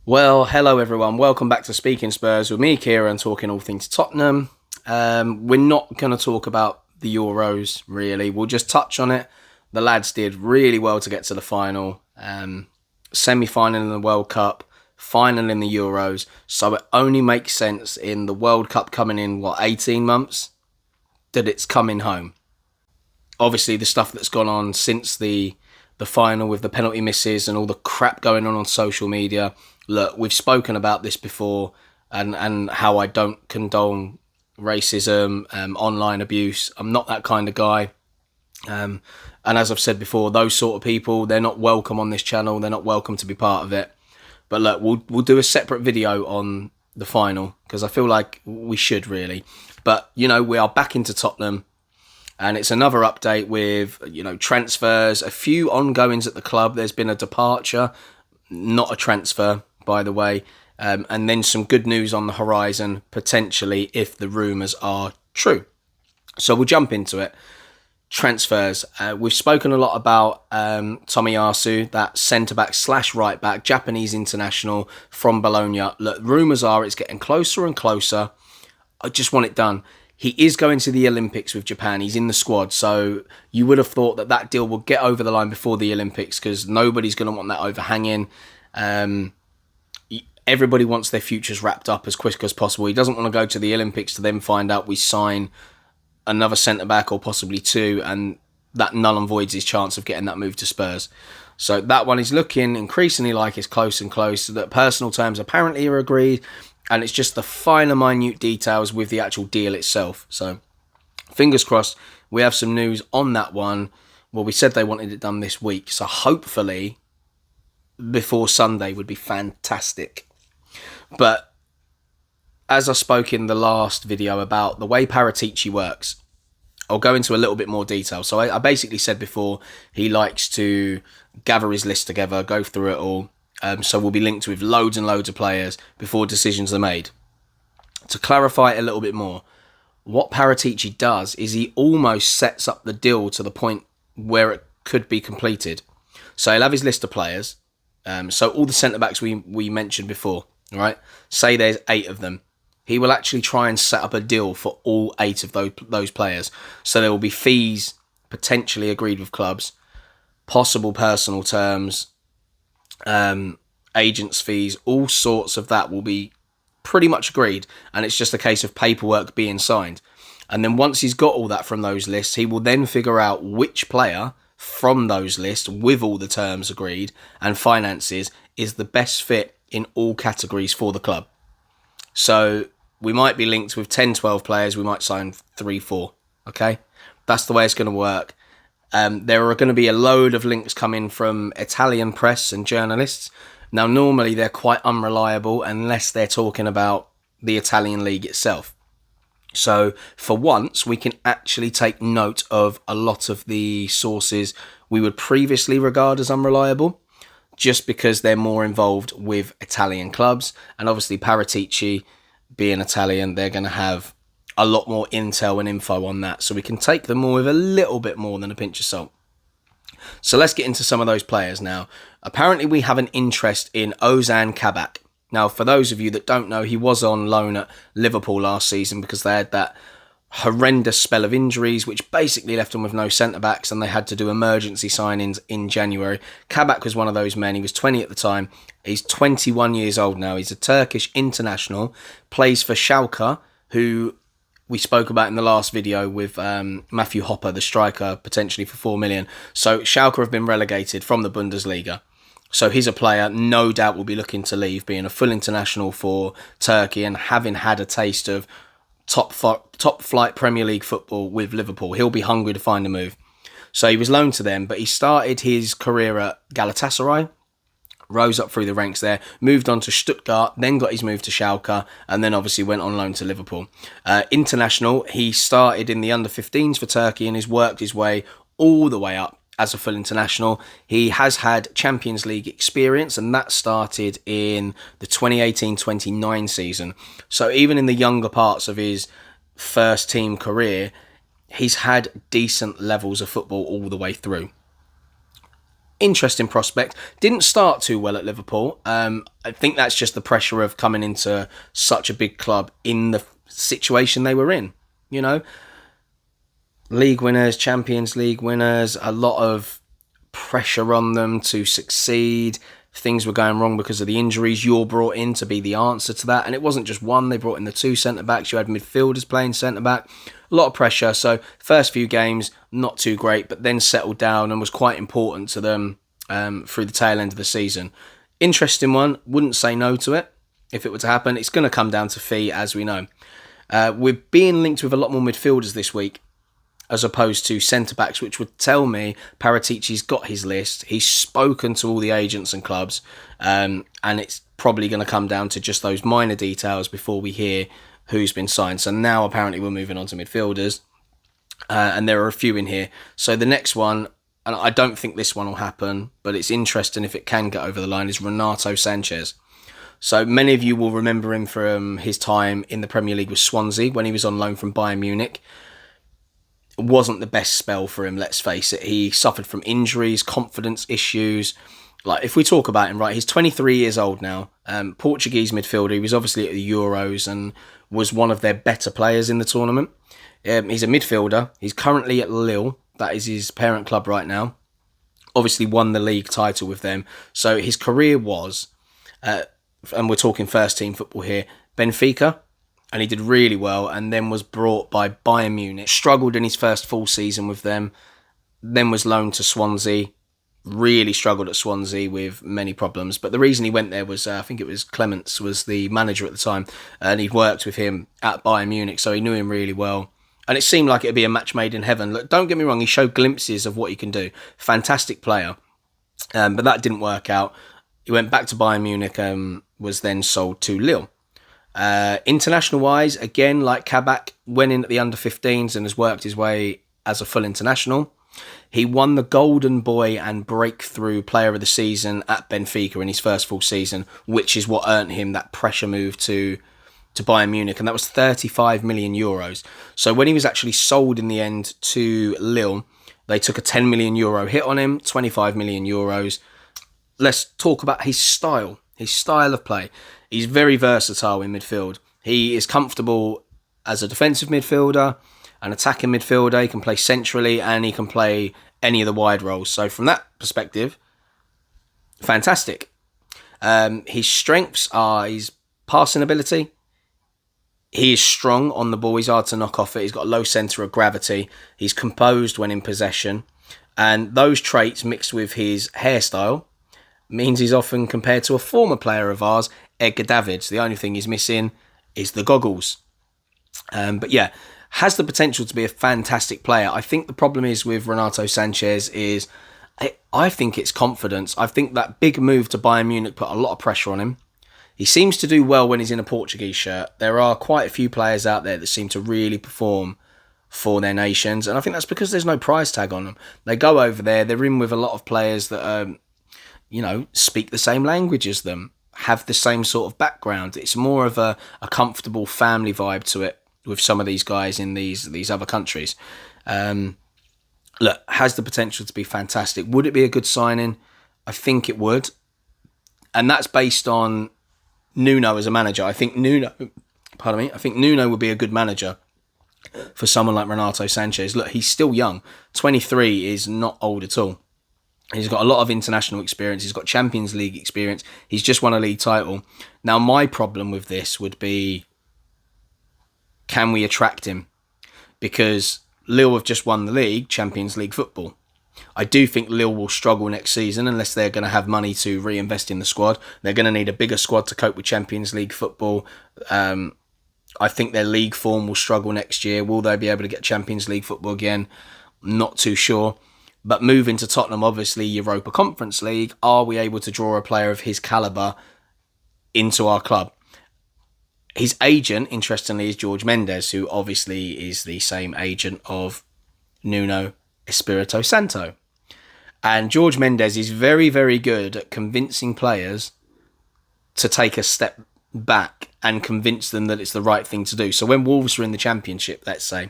Well, hello everyone. Welcome back to Speaking Spurs with me, Kieran, talking all things Tottenham. We're not going to talk about the Euros, really. We'll just touch on it. The lads did really well to get to the final. Semi-final in the World Cup, final in the Euros. So it only makes sense in the World Cup coming in, 18 months, that it's coming home. Obviously, the stuff that's gone on since the final with the penalty misses and all the crap going on social media. Look, we've spoken about this before and how I don't condone racism, online abuse. I'm not that kind of guy. And as I've said before, those sort of people, they're not welcome on this channel. They're not welcome to be part of it. But look, we'll do a separate video on the final because I feel like we should really. But, we are back into Tottenham. And it's another update with, transfers, a few ongoings at the club. There's been a departure, not a transfer, by the way. And then some good news on the horizon, potentially, if the rumours are true. So we'll jump into it. Transfers. We've spoken a lot about Tomiyasu, that centre-back / right-back, Japanese international from Bologna. Look, rumours are it's getting closer and closer. I just want it done. He is going to the Olympics with Japan. He's in the squad. So you would have thought that deal will get over the line before the Olympics because nobody's going to want that overhanging. Everybody wants their futures wrapped up as quick as possible. He doesn't want to go to the Olympics to then find out we sign another centre-back or possibly two, and that null and voids his chance of getting that move to Spurs. So that one is looking increasingly like it's close and close. That personal terms apparently are agreed. And it's just the finer, minute details with the actual deal itself. So, fingers crossed, we have some news on that one. Well, we said they wanted it done this week. So, hopefully, before Sunday would be fantastic. But, as I spoke in the last video about the way Paratici works, I'll go into a little bit more detail. So, I basically said before, he likes to gather his list together, go through it all. So we'll be linked with loads and loads of players before decisions are made. To clarify it a little bit more, what Paratici does is he almost sets up the deal to the point where it could be completed. So he'll have his list of players. So all the centre-backs we mentioned before, right? Say there's 8 of them. He will actually try and set up a deal for all 8 of those players. So there will be fees potentially agreed with clubs, possible personal terms, agents' fees, all sorts of that will be pretty much agreed, and it's just a case of paperwork being signed. And then once he's got all that from those lists, he will then figure out which player from those lists, with all the terms agreed and finances, is the best fit in all categories for the club. So we might be linked with 10, 12 players, we might sign 3, 4, okay? That's the way it's going to work. There are going to be a load of links coming from Italian press and journalists. Now, normally they're quite unreliable unless they're talking about the Italian league itself. So, for once, we can actually take note of a lot of the sources we would previously regard as unreliable, just because they're more involved with Italian clubs. And obviously, Paratici, being Italian, they're going to have a lot more intel and info on that. So we can take them all with a little bit more than a pinch of salt. So let's get into some of those players now. Apparently we have an interest in Ozan Kabak. Now, for those of you that don't know, he was on loan at Liverpool last season because they had that horrendous spell of injuries, which basically left them with no centre-backs, and they had to do emergency signings in January. Kabak was one of those men. He was 20 at the time. He's 21 years old now. He's a Turkish international, plays for Schalke, who we spoke about in the last video with Matthew Hopper, the striker, potentially for 4 million. So Schalke have been relegated from the Bundesliga. So he's a player no doubt will be looking to leave, being a full international for Turkey and having had a taste of top flight Premier League football with Liverpool. He'll be hungry to find a move. So he was loaned to them, but he started his career at Galatasaray, rose up through the ranks there, moved on to Stuttgart, then got his move to Schalke, and then obviously went on loan to Liverpool. International, he started in the under-15s for Turkey and has worked his way all the way up as a full international. He has had Champions League experience, and that started in the 2018-29 season. So even in the younger parts of his first team career, he's had decent levels of football all the way through. Interesting prospect. Didn't start too well at Liverpool. I think that's just the pressure of coming into such a big club in the situation they were in. You know, league winners, Champions League winners, a lot of pressure on them to succeed. Things were going wrong because of the injuries. You're brought in to be the answer to that. And it wasn't just one. They brought in the two centre-backs. You had midfielders playing centre-back. A lot of pressure. So first few games, not too great, but then settled down and was quite important to them through the tail end of the season. Interesting one. Wouldn't say no to it if it were to happen. It's going to come down to fee, as we know. We're being linked with a lot more midfielders this week, as opposed to centre-backs, which would tell me Paratici's got his list. He's spoken to all the agents and clubs, and it's probably going to come down to just those minor details before we hear who's been signed. So now apparently we're moving on to midfielders, and there are a few in here. So the next one, and I don't think this one will happen, but it's interesting if it can get over the line, is Renato Sanches. So many of you will remember him from his time in the Premier League with Swansea when he was on loan from Bayern Munich. Wasn't the best spell for him, let's face it. He suffered from injuries, confidence issues. Like, if we talk about him, right, he's 23 years old now. Portuguese midfielder. He was obviously at the Euros and was one of their better players in the tournament. He's a midfielder. He's currently at Lille. That is his parent club right now. Obviously won the league title with them. So his career was, and we're talking first team football here, Benfica. And he did really well, and then was brought by Bayern Munich. Struggled in his first full season with them, then was loaned to Swansea. Really struggled at Swansea with many problems. But the reason he went there was, I think it was Clements was the manager at the time, and he'd worked with him at Bayern Munich, so he knew him really well. And it seemed like it'd be a match made in heaven. Look, don't get me wrong, he showed glimpses of what he can do. Fantastic player. But that didn't work out. He went back to Bayern Munich and was then sold to Lille. International wise, again, like Kabak, went in at the under 15s and has worked his way as a full international. He won the Golden Boy and Breakthrough Player of the Season at Benfica in his first full season, which is what earned him that pressure move to Bayern Munich, and that was 35 million euros. So when he was actually sold in the end to Lille, they took a 10 million euro hit on him, 25 million euros. Let's talk about his style of play. He's very versatile in midfield. He is comfortable as a defensive midfielder, an attacking midfielder. He can play centrally and he can play any of the wide roles. So from that perspective, fantastic. His strengths are his passing ability. He is strong on the ball. He's hard to knock off it. He's got a low centre of gravity. He's composed when in possession. And those traits mixed with his hairstyle means he's often compared to a former player of ours, Edgar Davids. The only thing he's missing is the goggles. But yeah, has the potential to be a fantastic player. I think the problem is with Renato Sanches is I think it's confidence. I think that big move to Bayern Munich put a lot of pressure on him. He seems to do well when he's in a Portuguese shirt. There are quite a few players out there that seem to really perform for their nations, and I think that's because there's no price tag on them. They go over there, they're in with a lot of players that speak the same language as them, have the same sort of background. It's more of a comfortable family vibe to it with some of these guys in these other countries. Look, has the potential to be fantastic. Would it be a good signing? I think it would. And that's based on Nuno as a manager. I think Nuno would be a good manager for someone like Renato Sanches. Look, he's still young. 23 is not old at all. He's got a lot of international experience. He's got Champions League experience. He's just won a league title. Now, my problem with this would be, can we attract him? Because Lille have just won the league, Champions League football. I do think Lille will struggle next season unless they're going to have money to reinvest in the squad. They're going to need a bigger squad to cope with Champions League football. I think their league form will struggle next year. Will they be able to get Champions League football again? Not too sure. But moving to Tottenham, obviously Europa Conference League, are we able to draw a player of his calibre into our club? His agent, interestingly, is Jorge Mendes, who obviously is the same agent of Nuno Espirito Santo. And Jorge Mendes is very, very good at convincing players to take a step back and convince them that it's the right thing to do. So when Wolves were in the Championship, let's say,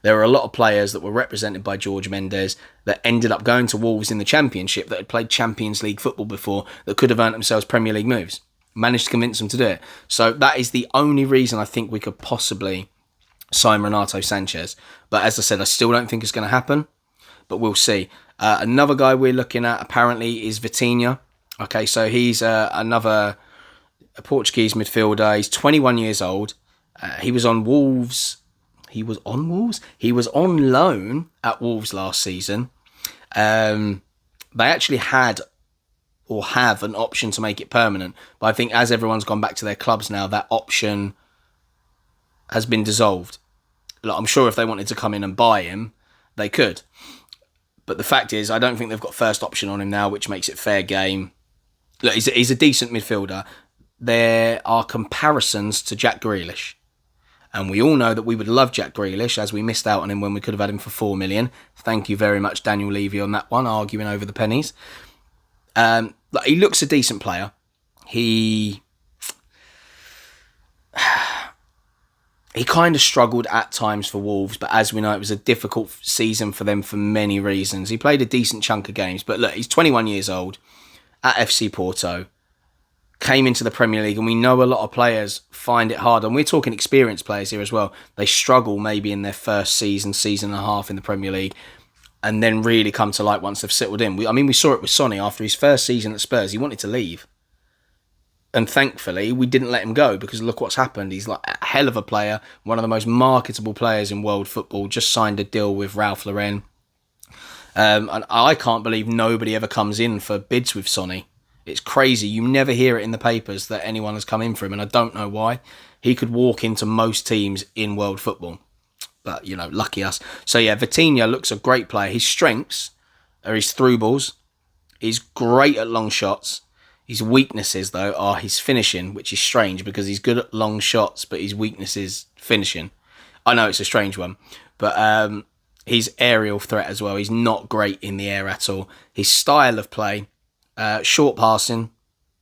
there were a lot of players that were represented by George Mendes that ended up going to Wolves in the Championship that had played Champions League football before that could have earned themselves Premier League moves. Managed to convince them to do it. So that is the only reason I think we could possibly sign Renato Sanchez. But as I said, I still don't think it's going to happen, but we'll see. Another guy we're looking at apparently is Vitinha. Okay, so he's another Portuguese midfielder. He's 21 years old. He was on Wolves. He was on Wolves? He was on loan at Wolves last season. They actually had or have an option to make it permanent. But I think as everyone's gone back to their clubs now, that option has been dissolved. Like, I'm sure if they wanted to come in and buy him, they could. But the fact is, I don't think they've got first option on him now, which makes it fair game. Look, he's a decent midfielder. There are comparisons to Jack Grealish. And we all know that we would love Jack Grealish, as we missed out on him when we could have had him for 4 million. Thank you very much, Daniel Levy, on that one, arguing over the pennies. He looks a decent player. He kind of struggled at times for Wolves, but as we know, it was a difficult season for them for many reasons. He played a decent chunk of games, but look, he's 21 years old at FC Porto, came into the Premier League, and we know a lot of players find it hard, and we're talking experienced players here as well. They struggle maybe in their first season and a half in the Premier League, and then really come to light once they've settled in. We saw it with Sonny after his first season at Spurs. He wanted to leave. And thankfully, we didn't let him go because look what's happened. He's like a hell of a player, one of the most marketable players in world football, just signed a deal with Ralph Lauren. And I can't believe nobody ever comes in for bids with Sonny. It's crazy. You never hear it in the papers that anyone has come in for him, and I don't know why. He could walk into most teams in world football. But, lucky us. So, yeah, Vitinha looks a great player. His strengths are his through balls. He's great at long shots. His weaknesses, though, are his finishing, which is strange because he's good at long shots, but his weakness is finishing. I know it's a strange one, but his aerial threat as well. He's not great in the air at all. His style of play, short passing,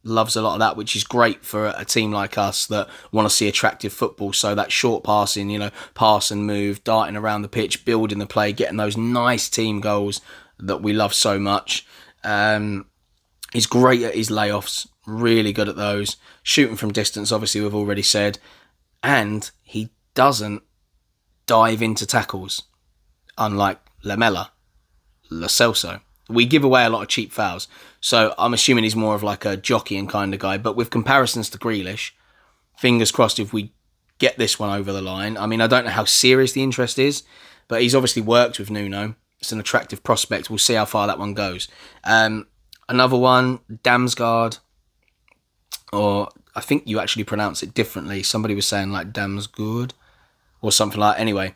loves a lot of that, which is great for a team like us that want to see attractive football. So that short passing, pass and move, darting around the pitch, building the play, getting those nice team goals that we love so much. He's great at his layoffs, really good at those. Shooting from distance, obviously, we've already said. And he doesn't dive into tackles, unlike Lamela, Lo Celso. We give away a lot of cheap fouls. So I'm assuming he's more of like a jockeying kind of guy. But with comparisons to Grealish, fingers crossed if we get this one over the line. I mean, I don't know how serious the interest is, but he's obviously worked with Nuno. It's an attractive prospect. We'll see how far that one goes. Another one, Damsgaard, or I think you actually pronounce it differently. Somebody was saying like Damsgaard or something like that. Anyway,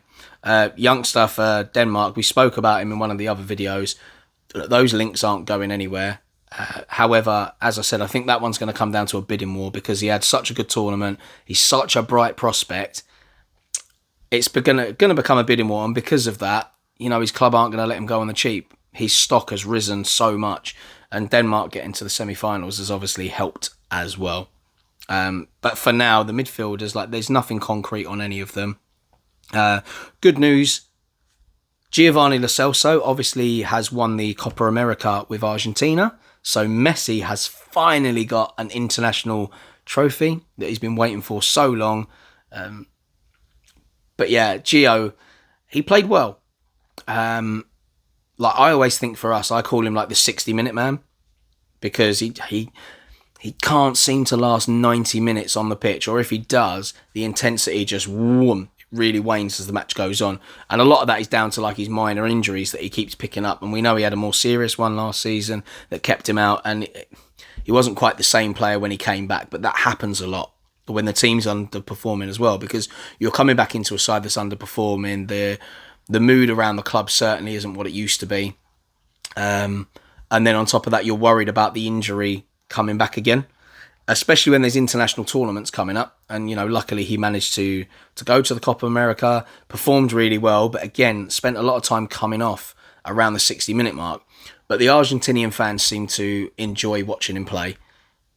youngster for Denmark. We spoke about him in one of the other videos. Those links aren't going anywhere. However, as I said, I think that one's going to come down to a bidding war because he had such a good tournament. He's such a bright prospect. It's going to become a bidding war, and because of that, his club aren't going to let him go on the cheap. His stock has risen so much. And Denmark getting to the semi-finals has obviously helped as well. But for now, the midfielders, there's nothing concrete on any of them. Good news, Giovani Lo Celso obviously has won the Copa America with Argentina. So Messi has finally got an international trophy that he's been waiting for so long. But yeah, Gio, he played well. I always think for us, I call him like the 60-minute man because he can't seem to last 90 minutes on the pitch, or if he does, the intensity just really wanes as the match goes on. And a lot of that is down to his minor injuries that he keeps picking up. And we know he had a more serious one last season that kept him out, and he wasn't quite the same player when he came back, but that happens a lot when the team's underperforming as well, because you're coming back into a side that's underperforming. The mood around the club certainly isn't what it used to be. And then on top of that, you're worried about the injury coming back again, especially when there's international tournaments coming up. And, luckily he managed to go to the Copa America, performed really well, but again, spent a lot of time coming off around the 60-minute mark. But the Argentinian fans seem to enjoy watching him play.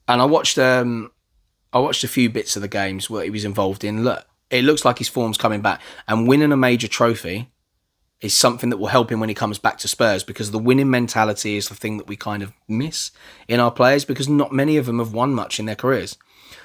And I watched I watched a few bits of the games where he was involved in. Look, it looks like his form's coming back, and winning a major trophy is something that will help him when he comes back to Spurs, because the winning mentality is the thing that we kind of miss in our players, because not many of them have won much in their careers.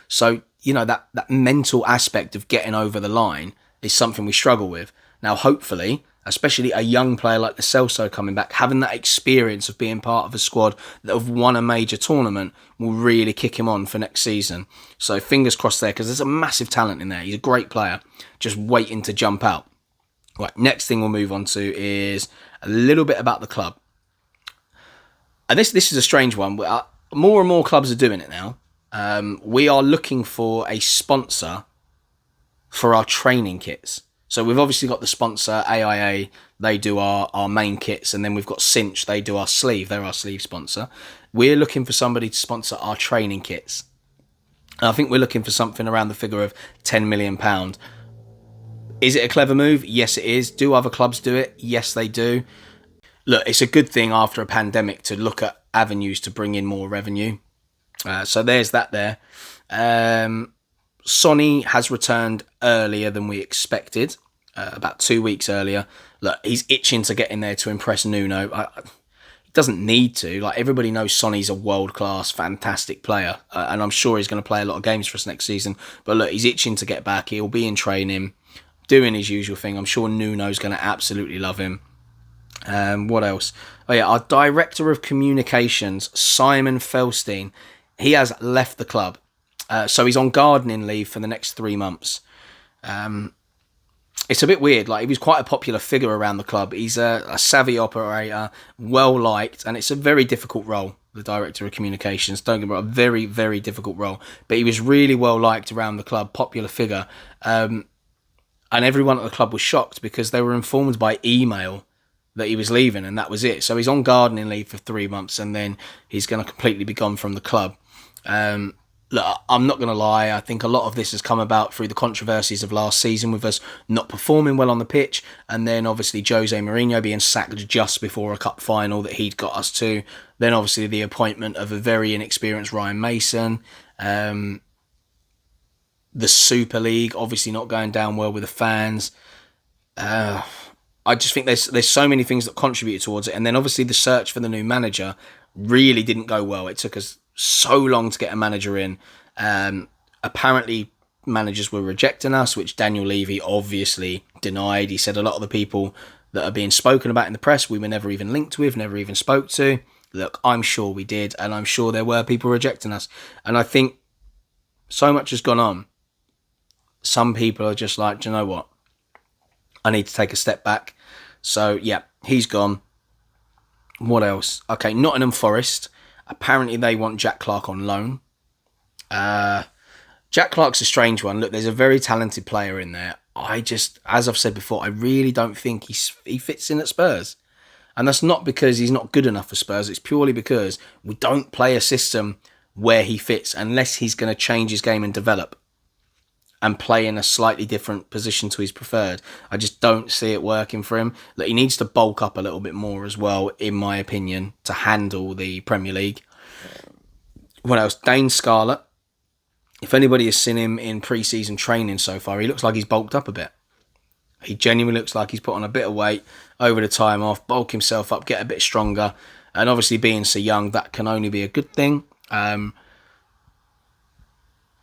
So, that mental aspect of getting over the line is something we struggle with. Now, hopefully, especially a young player like Lo Celso coming back, having that experience of being part of a squad that have won a major tournament will really kick him on for next season. So fingers crossed there, because there's a massive talent in there. He's a great player, just waiting to jump out. Right, next thing we'll move on to is a little bit about the club. And this is a strange one. More and more clubs are doing it now. We are looking for a sponsor for our training kits. So we've obviously got the sponsor, AIA, they do our main kits, and then we've got Cinch, they do our sleeve, they're our sleeve sponsor. We're looking for somebody to sponsor our training kits. And I think we're looking for something around the figure of £10 million. Is it a clever move? Yes, it is. Do other clubs do it? Yes, they do. Look, it's a good thing after a pandemic to look at avenues to bring in more revenue. So there's that there. Sonny has returned earlier than we expected, about 2 weeks earlier. Look, he's itching to get in there to impress Nuno. He doesn't need to. Like, everybody knows Sonny's a world-class, fantastic player, and I'm sure he's going to play a lot of games for us next season. But look, he's itching to get back. He'll be in training, doing his usual thing. I'm sure Nuno's going to absolutely love him. What else? Oh yeah, our director of communications, Simon Felstein, he has left the club. So he's on gardening leave for the next 3 months. It's a bit weird. Like, he was quite a popular figure around the club. He's a savvy operator, well liked, and it's a very difficult role, the director of communications. Don't get me wrong, a very, very difficult role. But he was really well liked around the club, popular figure. And everyone at the club was shocked because they were informed by email that he was leaving, and that was it. So he's on gardening leave for 3 months, and then he's going to completely be gone from the club. Look, I'm not going to lie, I think a lot of this has come about through the controversies of last season, with us not performing well on the pitch, and then obviously Jose Mourinho being sacked just before a cup final that he'd got us to. Then obviously the appointment of a very inexperienced Ryan Mason. The Super League obviously not going down well with the fans. I just think there's so many things that contributed towards it. And then obviously the search for the new manager really didn't go well. It took us so long to get a manager in. Apparently managers were rejecting us, which Daniel Levy obviously denied. He said a lot of the people that are being spoken about in the press we were never even linked with, never even spoke to. Look, I'm sure we did, and I'm sure there were people rejecting us. And I think so much has gone on. Some people are just like, do you know what? I need to take a step back. So, yeah, he's gone. What else? Okay, Nottingham Forest. Apparently they want Jack Clarke on loan. Jack Clarke's a strange one. Look, there's a very talented player in there. As I've said before, I really don't think he fits in at Spurs. And that's not because he's not good enough for Spurs. It's purely because we don't play a system where he fits unless he's going to change his game and develop and play in a slightly different position to his preferred. I just don't see it working for him. Look, he needs to bulk up a little bit more as well, in my opinion, to handle the Premier League. What else? Dane Scarlett. If anybody has seen him in pre-season training so far, he looks like he's bulked up a bit. He genuinely looks like he's put on a bit of weight over the time off, bulk himself up, get a bit stronger. And obviously being so young, that can only be a good thing.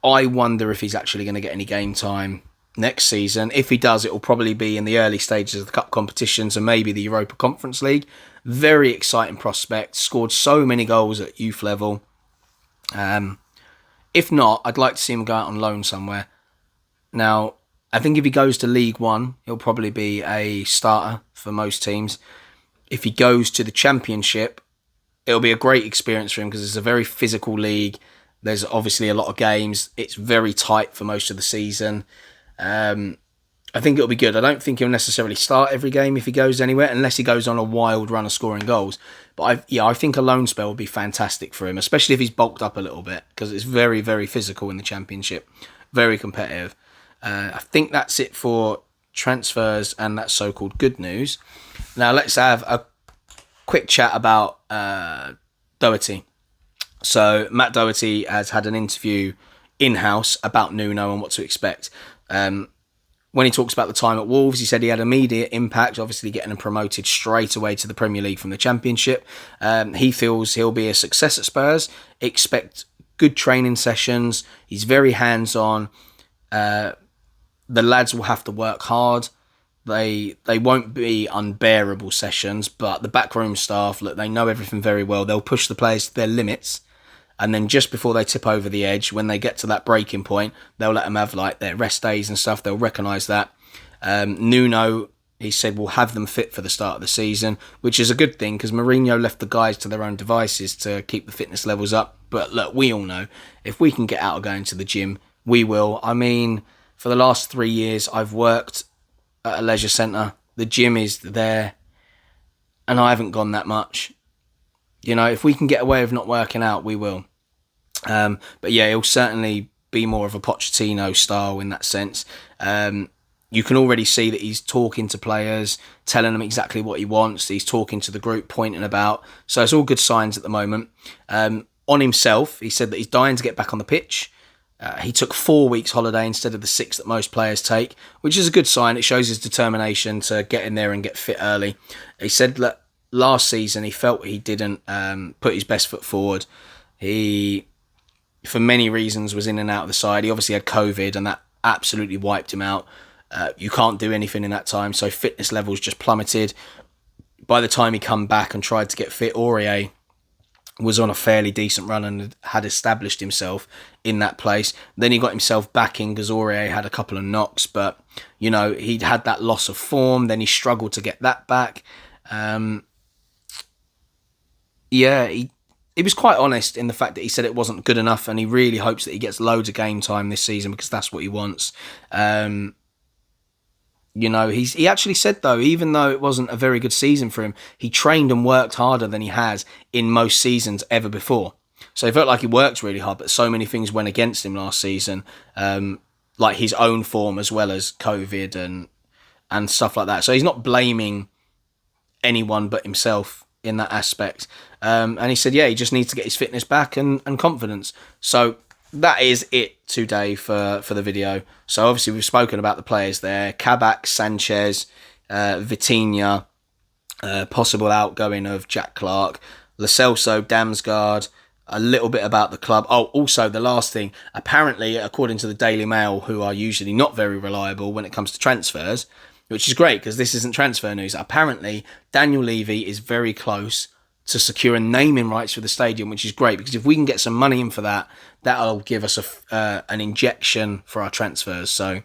I wonder if he's actually going to get any game time next season. If he does, it will probably be in the early stages of the cup competitions and maybe the Europa Conference League. Very exciting prospect. Scored so many goals at youth level. If not, I'd like to see him go out on loan somewhere. Now, I think if he goes to League One, he'll probably be a starter for most teams. If he goes to the Championship, it'll be a great experience for him because it's a very physical league. There's obviously a lot of games. It's very tight for most of the season. I think it'll be good. I don't think he'll necessarily start every game if he goes anywhere, unless he goes on a wild run of scoring goals. But I think a loan spell would be fantastic for him, especially if he's bulked up a little bit, because it's very, very physical in the Championship. Very competitive. I think that's it for transfers and that so-called good news. Now let's have a quick chat about Doherty. So Matt Doherty has had an interview in-house about Nuno and what to expect. When he talks about the time at Wolves, he said he had immediate impact, obviously getting him promoted straight away to the Premier League from the Championship. He feels he'll be a success at Spurs. Expect good training sessions. He's very hands-on. The lads will have to work hard. They won't be unbearable sessions, but the backroom staff, look, they know everything very well. They'll push the players to their limits. And then just before they tip over the edge, when they get to that breaking point, they'll let them have like their rest days and stuff. They'll recognise that. Nuno, he said, will have them fit for the start of the season, which is a good thing because Mourinho left the guys to their own devices to keep the fitness levels up. But look, we all know if we can get out of going to the gym, we will. I mean, for the last 3 years, I've worked at a leisure centre. The gym is there, and I haven't gone that much. You know, if we can get away with not working out, we will. But yeah, he'll certainly be more of a Pochettino style in that sense. You can already see that he's talking to players, telling them exactly what he wants. He's talking to the group, pointing about. So it's all good signs at the moment. On himself, he said that he's dying to get back on the pitch. He took 4 weeks holiday instead of the 6 that most players take, which is a good sign. It shows his determination to get in there and get fit early. He said that last season he felt he didn't put his best foot forward. He, for many reasons, was in and out of the side. He obviously had COVID and that absolutely wiped him out. You can't do anything in that time, so fitness levels just plummeted. By the time he come back and tried to get fit, Aurier was on a fairly decent run and had established himself in that place. Then he got himself back in because Aurier had a couple of knocks, but, you know, he'd had that loss of form. Then he struggled to get that back. He was quite honest in the fact that he said it wasn't good enough, and he really hopes that he gets loads of game time this season because that's what he wants. You know, he actually said, though, even though it wasn't a very good season for him, he trained and worked harder than he has in most seasons ever before. So he felt like he worked really hard, but so many things went against him last season, like his own form as well as COVID and stuff like that. So he's not blaming anyone but himself in that aspect. And he said, yeah, he just needs to get his fitness back and confidence. So that is it today for the video. So obviously we've spoken about the players there. Kabak, Sanchez, Vitinha, possible outgoing of Jack Clarke, Lo Celso, Damsgaard, a little bit about the club. Oh, also the last thing, apparently, according to the Daily Mail, who are usually not very reliable when it comes to transfers, which is great because this isn't transfer news. Apparently, Daniel Levy is very close to securing naming rights for the stadium, which is great because if we can get some money in for that, that'll give us an injection for our transfers. So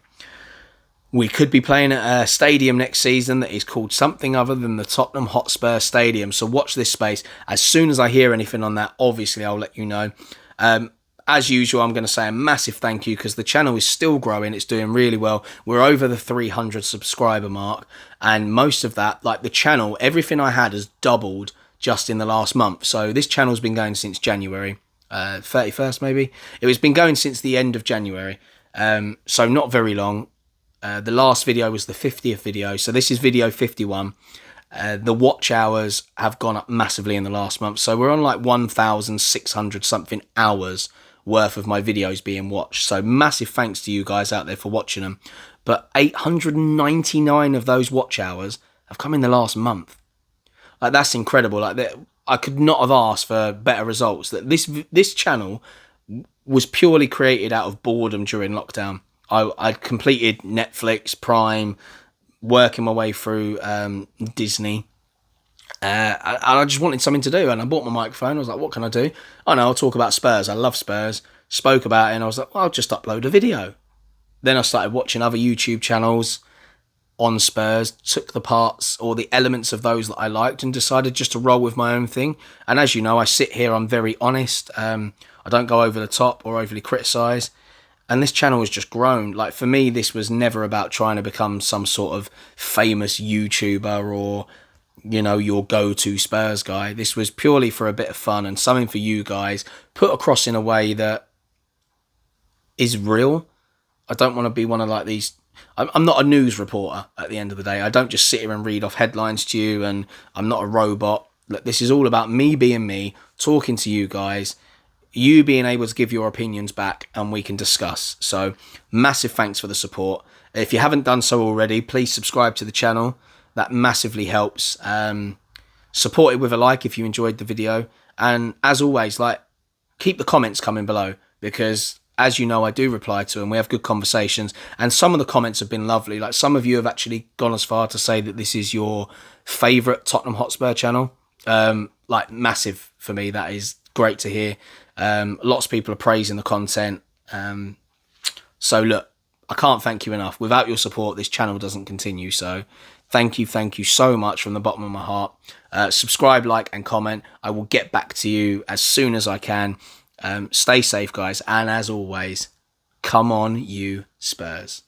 we could be playing at a stadium next season that is called something other than the Tottenham Hotspur Stadium. So watch this space. As soon as I hear anything on that, obviously I'll let you know. As usual, I'm going to say a massive thank you because the channel is still growing. It's doing really well. We're over the 300 subscriber mark. And most of that, like the channel, everything I had has doubled just in the last month. So this channel's been going since January 31st, maybe. It was been going since the end of January. So not very long. The last video was the 50th video. So this is video 51. The watch hours have gone up massively in the last month. So we're on like 1,600 something hours worth of my videos being watched. So massive thanks to you guys out there for watching them. But 899 of those watch hours have come in the last month. Like, that's incredible. Like, I could not have asked for better results. That this channel was purely created out of boredom during lockdown. I'd completed Netflix, Prime, working my way through Disney. And I just wanted something to do. And I bought my microphone. I was like, what can I do? Oh, no, I'll talk about Spurs. I love Spurs. Spoke about it. And I was like, well, I'll just upload a video. Then I started watching other YouTube channels on Spurs, took the parts or the elements of those that I liked and decided just to roll with my own thing. And as you know, I sit here, I'm very honest. I don't go over the top or overly criticise. And this channel has just grown. Like, for me, this was never about trying to become some sort of famous YouTuber or, you know, your go-to Spurs guy. This was purely for a bit of fun and something for you guys, put across in a way that is real. I don't want to be one of like these... I'm not a news reporter at the end of the day. I don't just sit here and read off headlines to you, and I'm not a robot. Look, this is all about me being me, talking to you guys, you being able to give your opinions back and we can discuss. So massive thanks for the support. If you haven't done so already, please subscribe to the channel. That massively helps. Support it with a like if you enjoyed the video. And as always, keep the comments coming below, because as you know, I do reply to them. We have good conversations, and some of the comments have been lovely. Like, some of you have actually gone as far to say that this is your favourite Tottenham Hotspur channel. Massive for me. That is great to hear. Lots of people are praising the content. So look, I can't thank you enough. Without your support, this channel doesn't continue. So thank you so much from the bottom of my heart. Subscribe, like, and comment. I will get back to you as soon as I can. Stay safe, guys. And as always, come on, you Spurs.